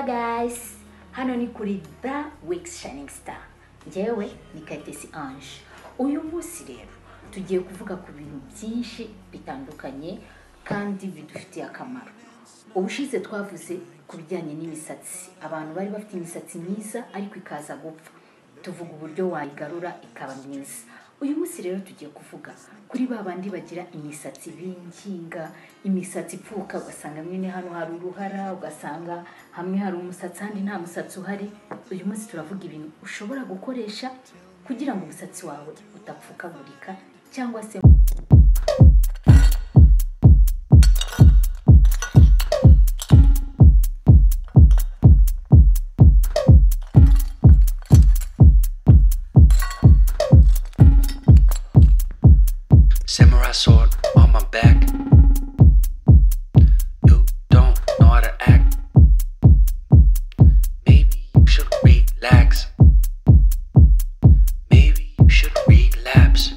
guys, hano ni kuri The Week's Shining Star. Njyewe ni Kayitesi Ange. Uyu munsi rero tugiye kuvuga ku bintu byinshi bitandukanye kandi bidufitiye akamaro. Ubushize twavuze ku bijyanye n'imisatsi. Abantu bari bafite imisatsi myiza ariko ikaza gupfa. Tuvuga uburyo wayigarura ikaba myiza. Uyu munsi rero tugiye kuvuga kuri babandi bagira imisatsi binginga, imisatsi ipfuka, ugasanga mwene hano hari uruhara, ugasanga hamwe hari umusatsi handi nta musatsi uhari. Uyu munsi turavuga ibintu ushobora gukoresha kugira ngo umusatsi wawe utapfukagurika cyangwa se Samurai sword on my back. You don't know how to act. Maybe you should relax. Maybe you should relapse.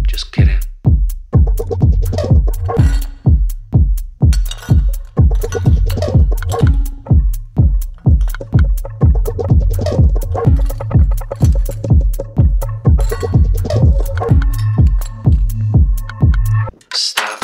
Just kidding. Stop.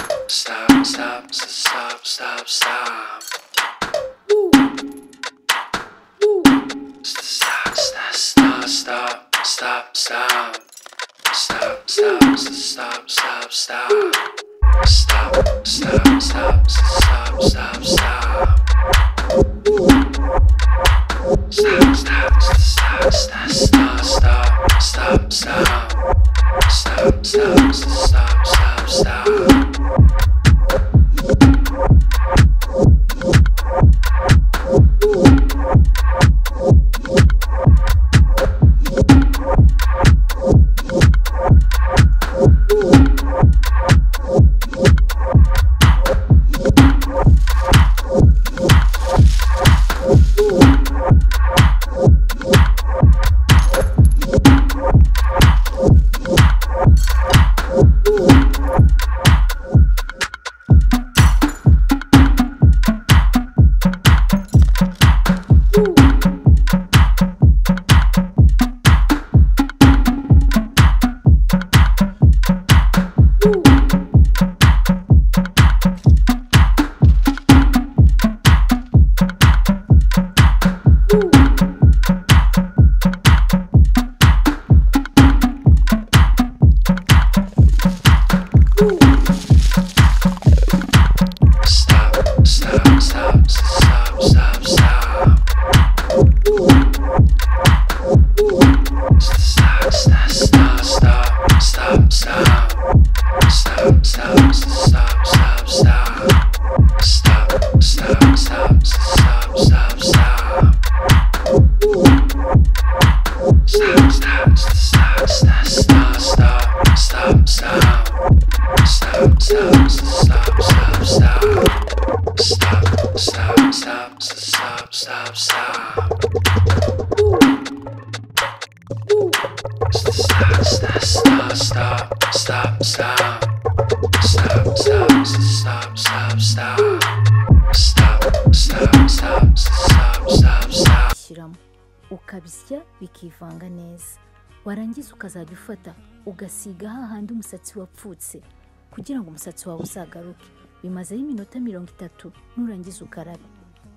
ukabisya bikivanga neza. Warangiza ukazajya ufata ugasiga hahandi umusatsi wapfutse kugira ngo umusatsi wawe uzagaruke. Bimazeho iminota 30 nurangiza ukarabe.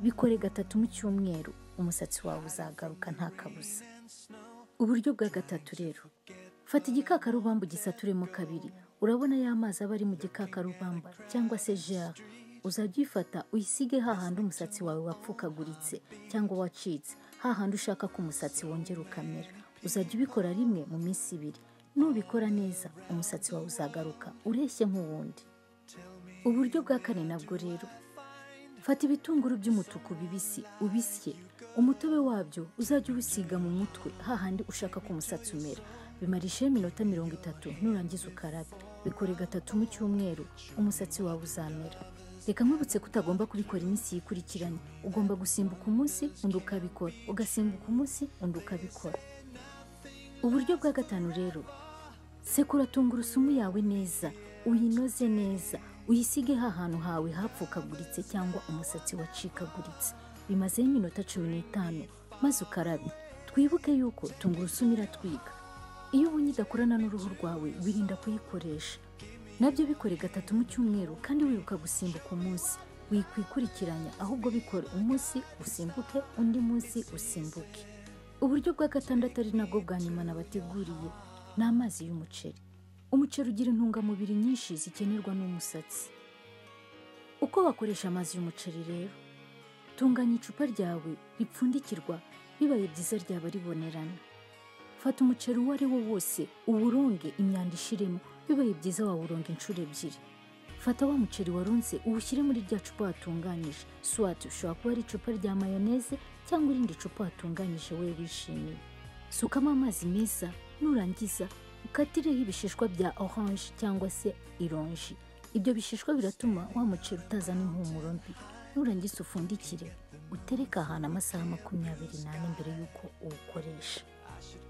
Bikore 3 mu cyumweru umusatsi wawe uzagaruka nta kabuza. Uburyo bwa 3 rero. Fata igikakarubamba gisaturemo 2. Urabona ya mazi aba ari mu gikakarubamba cyangwa se gel. Uzajya uyifata uyisige hahandi umusatsi wawe wapfukaguritse cyangwa wacitse, hahandi ushaka ko umusatsi wongera ukamera. Uzajya ubikora rimwe mu minsi 2. Nubikora neza umusatsi wawe uzagaruka ureshye nk'uwundi. Uburyo bwa 4 nabwo rero. Fata ibitunguru by'umutuku bibisi ubisye, umutobe wabyo uzajya uwisiga mu mutwe hahandi ushaka ko umusatsi umera. Bimarishe iminota 30 nurangiza ukarabe. Bikore 3 mu cyumweru umusatsi wawe uzamera. Reka nkwibutse ko utagomba kubikora iminsi yikurikiranye. Ugomba gusimbuka umunsi undi ukabikora, ugasimbuka umunsi undi ukabikora. Uburyo bwa 5 rero. Sekura tungurusumu yawe neza, uyinoze neza, uyisige hahantu hawe hapfukaguritse cyangwa umusatsi wacikaguritse. bimazeho iminota 15 maze ukarabe. Twibuke yuko tungurusumu iratwika. Iyo ubonye idakorana n'uruhu rwawe wirinda kuyikoresha. Nabyo bikore 3 mu cyumweru kandi wibuka gusimbuka umunsi. Wikwikurikiranya ahubwo bikore umunsi usimbuke undi munsi usimbuke. Uburyo bwa gatandatu ari nabwo bwa nyuma nabateguriye ni amazi y'umuceri. Umuceri ugira intungamubiri nyinshi zikenerwa n'umusatsi. Uko wakoresha amazi y'umuceri rero, tunganya icupa ryawe ripfundikirwa, bibaye byiza ryaba ribonerana. Fata umuceri uwo ari wo wose uwuronge imyanda ishiremo, bibaye byiza wawuronga inshuro 2. Fata wa muceri warunze uwushyire muri rya cupa watunganyije. Swat ushobora kuba ari icupa rya mayoneze cyangwa irindi cupa watunganyije wewe wishimiye. Sukamo amazi meza, nurangiza ukatireho ibishishwa bya orange cyangwa se ironji. Ibyo bishishwa biratuma wa muceri utazana impumuro mbi. Nurangiza ufundikire, utereka ahantu amasaha 28 mbere yuko uwukoresha.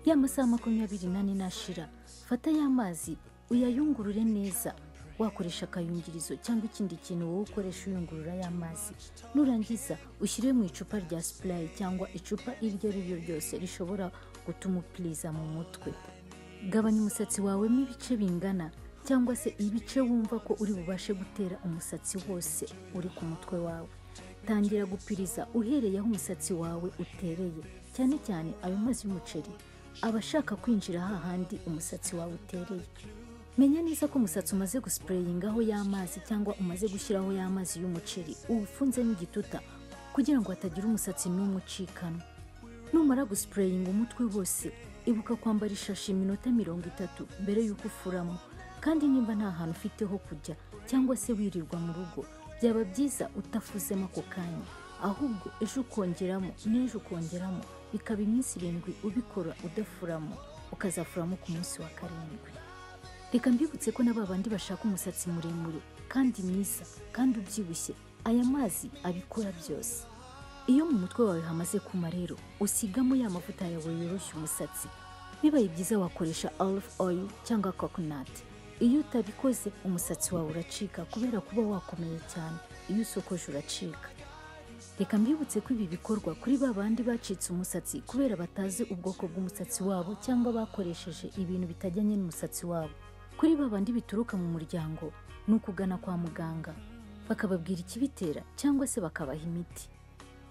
Ya masaha 28 nashira, fata ya mazi uyayungurure neza. Wakoresha akayungirizo cyangwa ikindi kintu wowe ukoresha uyungurura y'amazi. Nurangiza ushyire mu icupa rya spray cyangwa icupa iryo ari ryo ryose rishobora gutuma upliza mu mutwe. Gabanya umusatsi wawe mu bice bingana cyangwa se ibice wumva ko uri bubashe gutera umusatsi wose uri ku mutwe wawe. Tangira gupiriza uhereye aho umusatsi wawe utereye, cyane cyane ayo mazi y'umuceri abashaka kwinjira hahandi umusatsi wawe utereye. Menya neza ko umusatsi umaze gusprayingaho y'amazi cyangwa umaze gushyiraho y'amazi y'umuceri ufunze n'igituta kugira ngo hatagira umusatsi n'umwe ucikana. Numara gusprayinga umutwe wose, ibuka kwambara ishashi iminota 30 mbere yuko ufuramo. Kandi nimba nta hantu ufite ho kujya cyangwa se wirirwa mu rugo, byaba byiza utafuzemo ako kanya, ahubwo ejo ukongeramo n'ejo ukongeramo, bikaba iminsi 7 ubikora udafuramo, ukazafuramo ku munsi wa 7. Reka mbibutse ko n'ababandi bashaka umusatsi muremure kandi mwiza kandi ubyibushye, aya mazi abikora byose. Iyo mu mutwe wawe hamaze kuma rero, usigamo ya mavuta yawe yoroshya umusatsi. Bibaye byiza wakoresha olive oil cyangwa coconut. Iyo utabikoze umusatsi wawe uracika kubera kuba wakomeye cyane. Iyo usokoje uracika. Reka mbibutse ko ibi bikorwa kuri babandi bacitse umusatsi kubera batazi ubwoko bw'umusatsi wabo cyangwa bakoresheje ibintu bitajyanye n'umusatsi wabo. Kuri babandi bituruka mu muryango n'ukugana kwa muganga bakababwira ikibitera cyangwa se bakabaha imiti.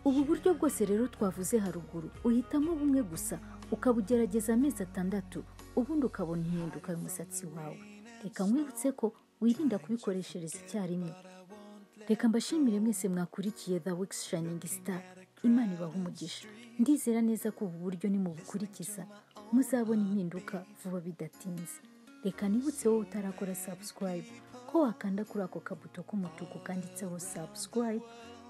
Ubu buryo bwose rero twavuze haruguru uhitamo bumwe gusa ukabugerageza amezi 6 ubundi ukabona impinduka y'umusatsi wawe. Reka nkwibutse ko wirinda kubikoreshereza icyarimwe. Reka mbashimire mwese mwakurikiye The Wix Shining Star. Imana ibahe umugisha. Ndizera neza ko ubu buryo ni mu bukurikiza muzabona impinduka vuba bidatinze. Reka nibutse wowe utarakora subscribe ko wakanda kuri ako kabuto k'umutuku kanditseho subscribe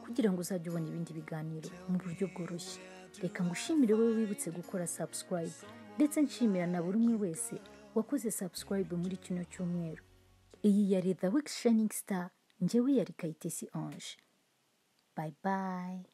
kugira ngo uzajye ubona ibindi biganiro mu buryo bworoshye. Reka ngushimire wowe wibutse gukora subscribe, ndetse nshimira na buri umwe wese wakoze subscribe muri kino cyumweru. Iyi yari The Wix Shining Star, njyewe yari Kayitesi Ange. Bye bye.